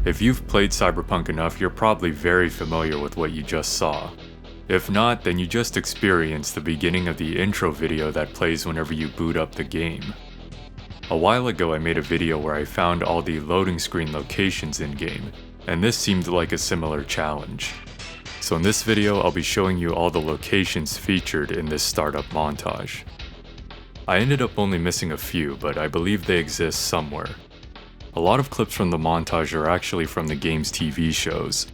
If you've played Cyberpunk enough, you're probably very familiar with what you just saw. If not, then you just experienced the beginning of the intro video that plays whenever you boot up the game. A while ago I made a video where I found all the loading screen locations in-game, and this seemed like a similar challenge. So in this video I'll be showing you all the locations featured in this startup montage. I ended up only missing a few, but I believe they exist somewhere. A lot of clips from the montage are actually from the game's TV shows,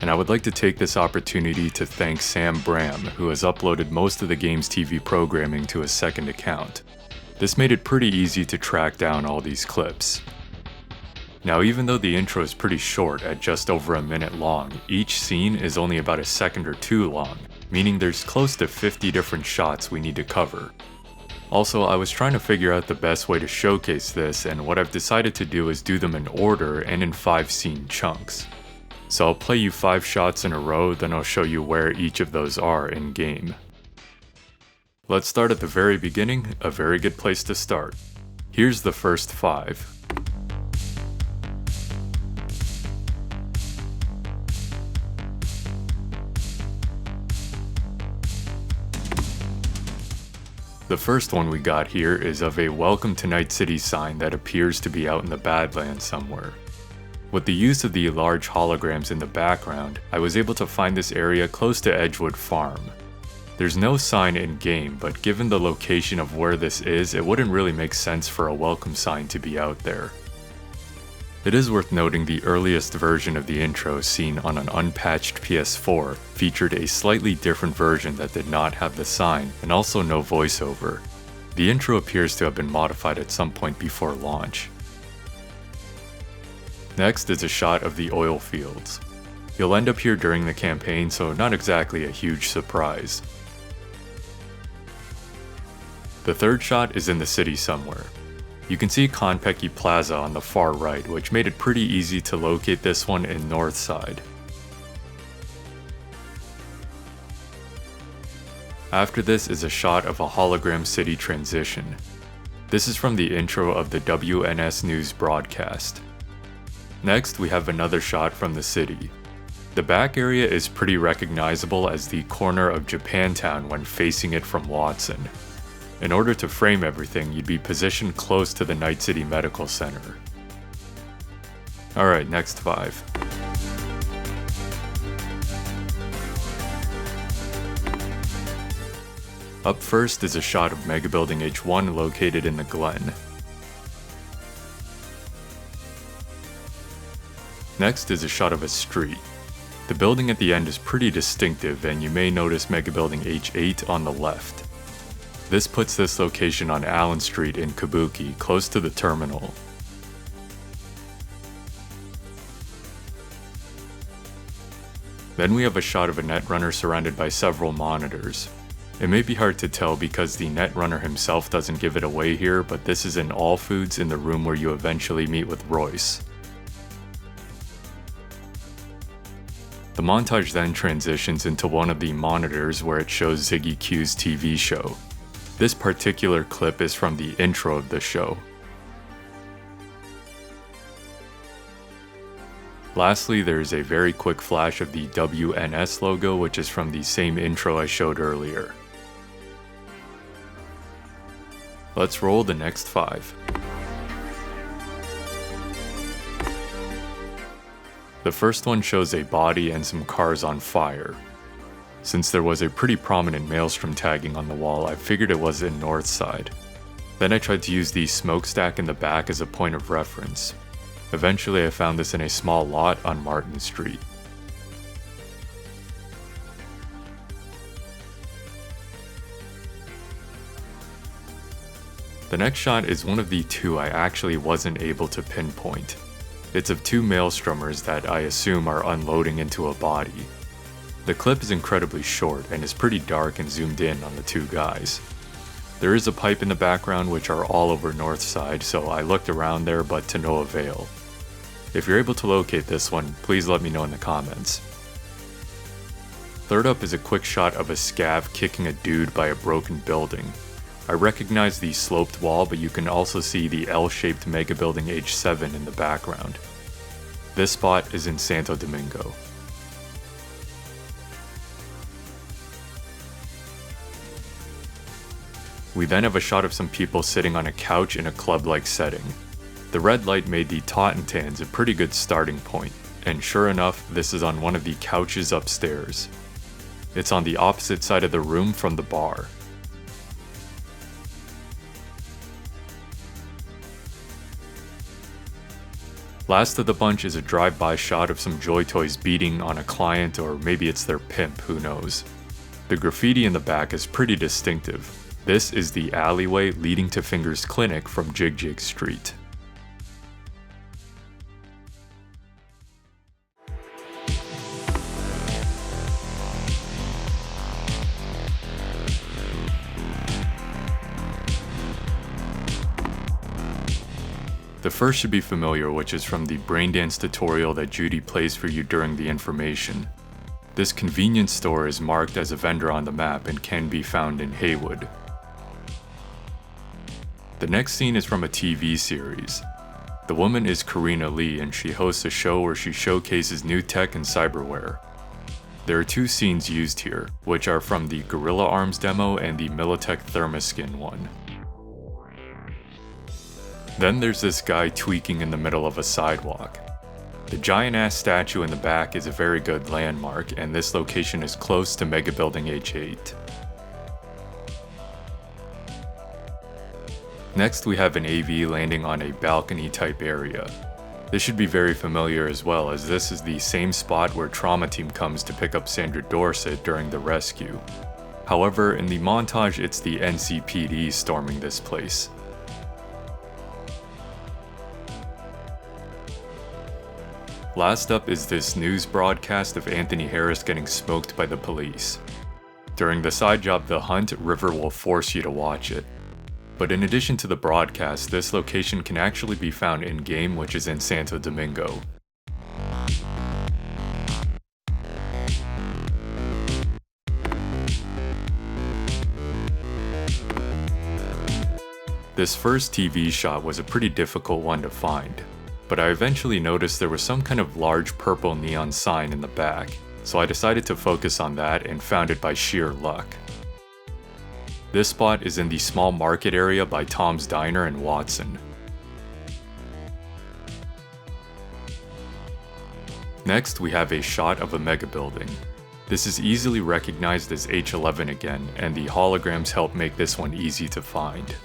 and I would like to take this opportunity to thank Bram, who has uploaded most of the game's TV programming to his second account. This made it pretty easy to track down all these clips. Now, even though the intro is pretty short at just over a minute long, each scene is only about a second or two long, meaning there's close to 50 different shots we need to cover. Also, I was trying to figure out the best way to showcase this, and what I've decided to do is do them in order and in 5 scene chunks. So I'll play you 5 shots in a row, then I'll show you where each of those are in game. Let's start at the very beginning, a very good place to start. Here's the first 5. The first one we got here is of a Welcome to Night City sign that appears to be out in the Badlands somewhere. With the use of the large holograms in the background, I was able to find this area close to Edgewood Farm. There's no sign in game, but given the location of where this is, it wouldn't really make sense for a welcome sign to be out there. It is worth noting the earliest version of the intro seen on an unpatched PS4 featured a slightly different version that did not have the sign and also no voiceover. The intro appears to have been modified at some point before launch. Next is a shot of the oil fields. You'll end up here during the campaign, so not exactly a huge surprise. The third shot is in the city somewhere. You can see Konpeki Plaza on the far right, which made it pretty easy to locate this one in Northside. After this is a shot of a hologram city transition. This is from the intro of the WNS News broadcast. Next, we have another shot from the city. The back area is pretty recognizable as the corner of Japantown when facing it from Watson. In order to frame everything, you'd be positioned close to the Night City Medical Center. Alright, next 5. Up first is a shot of Mega Building H1 located in the Glen. Next is a shot of a street. The building at the end is pretty distinctive, and you may notice Mega Building H8 on the left. This puts this location on Allen Street in Kabuki, close to the terminal. Then we have a shot of a netrunner surrounded by several monitors. It may be hard to tell because the netrunner himself doesn't give it away here, but this is in All Foods in the room where you eventually meet with Royce. The montage then transitions into one of the monitors where it shows Ziggy Q's TV show. This particular clip is from the intro of the show. Lastly, there is a very quick flash of the WNS logo, which is from the same intro I showed earlier. Let's roll the next 5. The first one shows a body and some cars on fire. Since there was a pretty prominent Maelstrom tagging on the wall, I figured it was in Northside. Then I tried to use the smokestack in the back as a point of reference. Eventually I found this in a small lot on Martin Street. The next shot is one of the 2 I actually wasn't able to pinpoint. It's of 2 Maelstromers that I assume are unloading into a body. The clip is incredibly short and is pretty dark and zoomed in on the 2 guys. There is a pipe in the background which are all over Northside, so I looked around there but to no avail. If you're able to locate this one, please let me know in the comments. Third up is a quick shot of a scav kicking a dude by a broken building. I recognize the sloped wall, but you can also see the L-shaped Mega Building H7 in the background. This spot is in Santo Domingo. We then have a shot of some people sitting on a couch in a club-like setting. The red light made the Tottentans a pretty good starting point, and sure enough, this is on one of the couches upstairs. It's on the opposite side of the room from the bar. Last of the bunch is a drive-by shot of some Joy Toys beating on a client, or maybe it's their pimp, who knows. The graffiti in the back is pretty distinctive. This is the alleyway leading to Finger's clinic from Jig Jig Street. The first should be familiar, which is from the braindance tutorial that Judy plays for you during the information. This convenience store is marked as a vendor on the map and can be found in Haywood. The next scene is from a TV series. The woman is Karina Lee and she hosts a show where she showcases new tech and cyberware. There are two scenes used here, which are from the Gorilla Arms demo and the Militech Thermoskin one. Then there's this guy tweaking in the middle of a sidewalk. The giant-ass statue in the back is a very good landmark, and this location is close to Mega Building H8. Next we have an AV landing on a balcony type area. This should be very familiar as well, as this is the same spot where Trauma Team comes to pick up Sandra Dorsett during the rescue. However, in the montage it's the NCPD storming this place. Last up is this news broadcast of Anthony Harris getting smoked by the police. During the side job The Hunt, River will force you to watch it. But in addition to the broadcast, this location can actually be found in-game, which is in Santo Domingo. This first TV shot was a pretty difficult one to find, but I eventually noticed there was some kind of large purple neon sign in the back, so I decided to focus on that and found it by sheer luck. This spot is in the small market area by Tom's Diner in Watson. Next, we have a shot of a mega building. This is easily recognized as H11 again, and the holograms help make this one easy to find.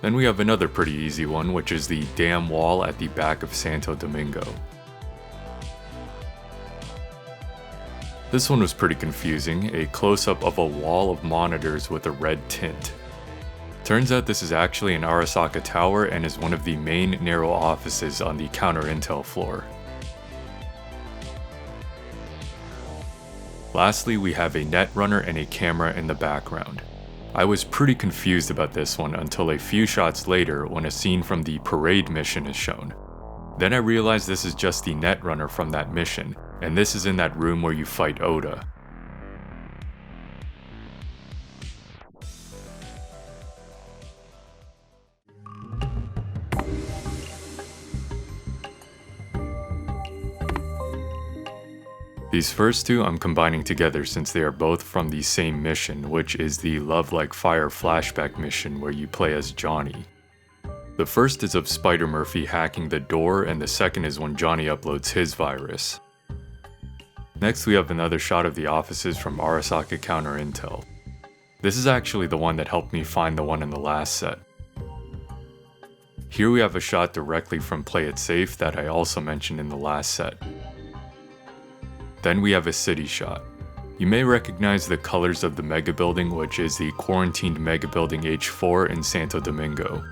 Then we have another pretty easy one, which is the dam wall at the back of Santo Domingo. This one was pretty confusing, a close-up of a wall of monitors with a red tint. Turns out this is actually an Arasaka tower and is one of the main narrow offices on the counter intel floor. Lastly, we have a netrunner and a camera in the background. I was pretty confused about this one until a few shots later when a scene from the parade mission is shown. Then I realized this is just the netrunner from that mission, and this is in that room where you fight Oda. These first two I'm combining together since they are both from the same mission, which is the Love Like Fire flashback mission where you play as Johnny. The first is of Spider Murphy hacking the door, and the second is when Johnny uploads his virus. Next we have another shot of the offices from Arasaka Counter Intel. This is actually the one that helped me find the one in the last set. Here we have a shot directly from Play It Safe that I also mentioned in the last set. Then we have a city shot. You may recognize the colors of the mega building, which is the quarantined mega building H4 in Santo Domingo.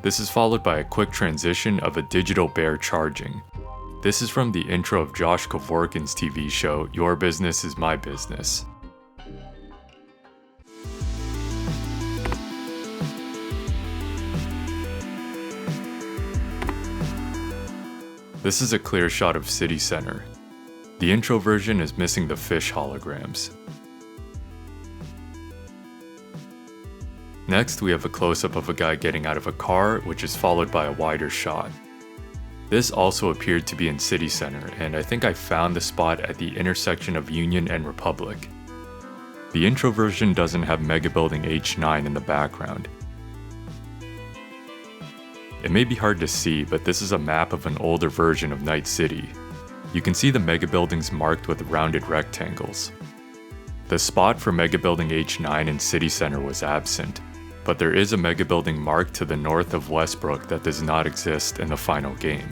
This is followed by a quick transition of a digital bear charging. This is from the intro of Josh Kevorkian's TV show, Your Business is My Business. This is a clear shot of City Center. The intro version is missing the fish holograms. Next, we have a close-up of a guy getting out of a car, which is followed by a wider shot. This also appeared to be in City Center, and I think I found the spot at the intersection of Union and Republic. The intro version doesn't have Mega Building H9 in the background. It may be hard to see, but this is a map of an older version of Night City. You can see the mega buildings marked with rounded rectangles. The spot for Mega Building H9 in City Center was absent, but there is a mega building marked to the north of Westbrook that does not exist in the final game.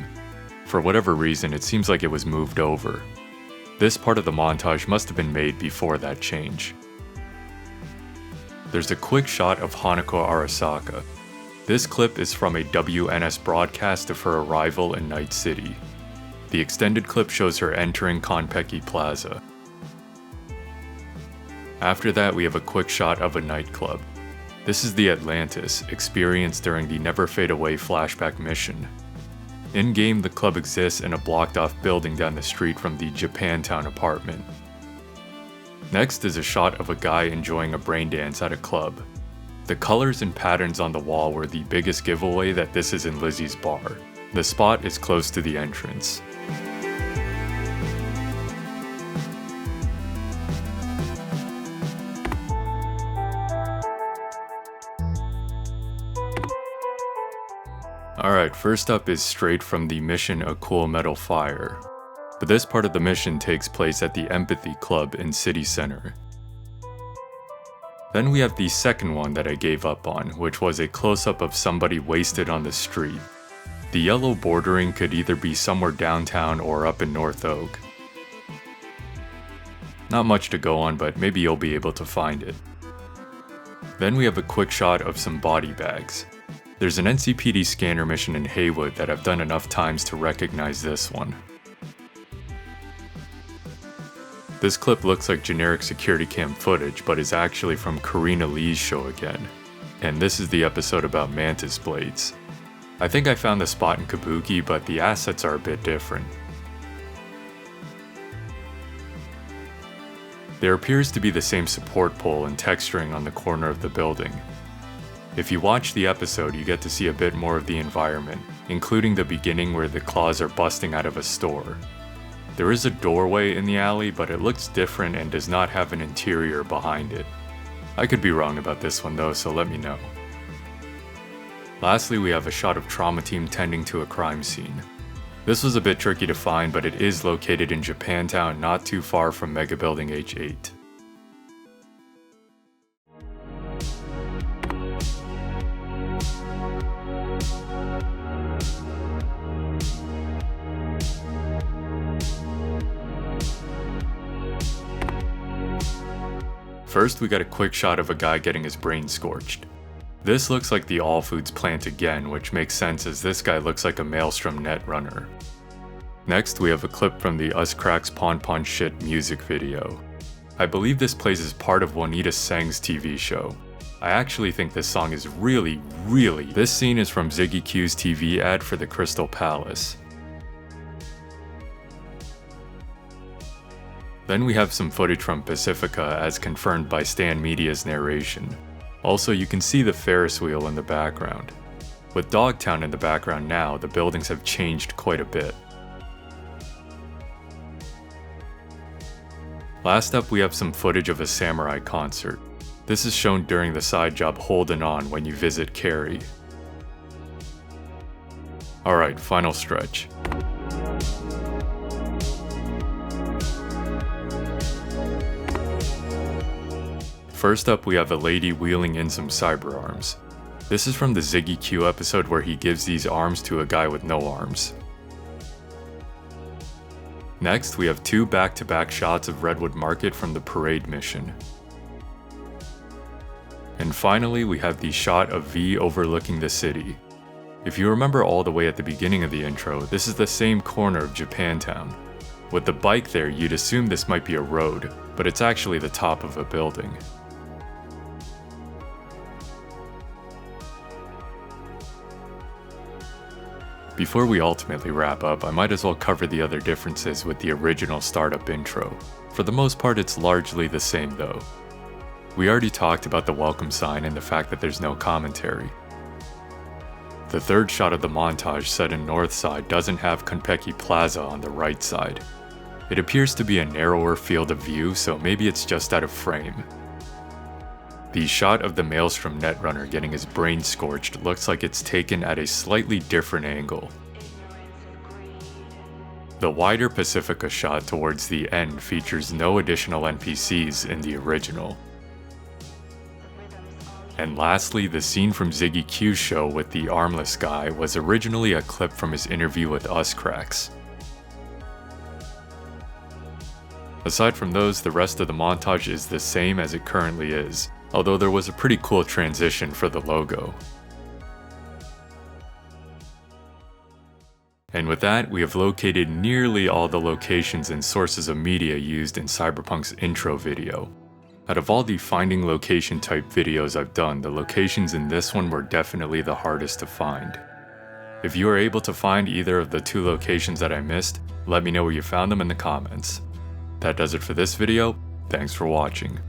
For whatever reason, it seems like it was moved over. This part of the montage must have been made before that change. There's a quick shot of Hanako Arasaka. This clip is from a WNS broadcast of her arrival in Night City. The extended clip shows her entering Konpeki Plaza. After that, we have a quick shot of a nightclub. This is the Atlantis, experienced during the Never Fade Away flashback mission. In-game, the club exists in a blocked-off building down the street from the Japantown apartment. Next is a shot of a guy enjoying a brain dance at a club. The colors and patterns on the wall were the biggest giveaway that this is in Lizzie's bar. The spot is close to the entrance. Alright, first up is straight from the mission A Cool Metal Fire. But this part of the mission takes place at the Empathy Club in City Center. Then we have the second one that I gave up on, which was a close-up of somebody wasted on the street. The yellow bordering could either be somewhere downtown or up in North Oak. Not much to go on, but maybe you'll be able to find it. Then we have a quick shot of some body bags. There's an NCPD scanner mission in Haywood that I've done enough times to recognize this one. This clip looks like generic security cam footage, but is actually from Karina Lee's show again. And this is the episode about mantis blades. I think I found the spot in Kabuki, but the assets are a bit different. There appears to be the same support pole and texturing on the corner of the building. If you watch the episode, you get to see a bit more of the environment, including the beginning where the claws are busting out of a store. There is a doorway in the alley, but it looks different and does not have an interior behind it. I could be wrong about this one though, so let me know. Lastly, we have a shot of Trauma Team tending to a crime scene. This was a bit tricky to find, but it is located in Japantown, not too far from Mega Building H8. First, we got a quick shot of a guy getting his brain scorched. This looks like the All Foods plant again, which makes sense as this guy looks like a Maelstrom Netrunner. Next, we have a clip from the Us Cracks Pon Pon Shit music video. I believe this plays as part of Juanita Seng's TV show. I actually think this song is really. This scene is from Ziggy Q's TV ad for the Crystal Palace. Then we have some footage from Pacifica as confirmed by Stan Media's narration. Also, you can see the Ferris wheel in the background. With Dogtown in the background now, the buildings have changed quite a bit. Last up, we have some footage of a samurai concert. This is shown during the side job Holdin' On when you visit Carrie. Alright, final stretch. First up, we have a lady wheeling in some cyber arms. This is from the Ziggy Q episode where he gives these arms to a guy with no arms. Next, we have two back-to-back shots of Redwood Market from the parade mission. And finally, we have the shot of V overlooking the city. If you remember all the way at the beginning of the intro, this is the same corner of Japantown. With the bike there, you'd assume this might be a road, but it's actually the top of a building. Before we ultimately wrap up, I might as well cover the other differences with the original startup intro. For the most part, it's largely the same though. We already talked about the welcome sign and the fact that there's no commentary. The third shot of the montage set in Northside doesn't have Konpeki Plaza on the right side. It appears to be a narrower field of view, so maybe it's just out of frame. The shot of the Maelstrom Netrunner getting his brain scorched looks like it's taken at a slightly different angle. The wider Pacifica shot towards the end features no additional NPCs in the original. And lastly, the scene from Ziggy Q's show with the armless guy was originally a clip from his interview with Uscrax. Aside from those, the rest of the montage is the same as it currently is, although there was a pretty cool transition for the logo. And with that, we have located nearly all the locations and sources of media used in Cyberpunk's intro video. Out of all the finding location type videos I've done, the locations in this one were definitely the hardest to find. If you are able to find either of the two locations that I missed, let me know where you found them in the comments. That does it for this video. Thanks for watching.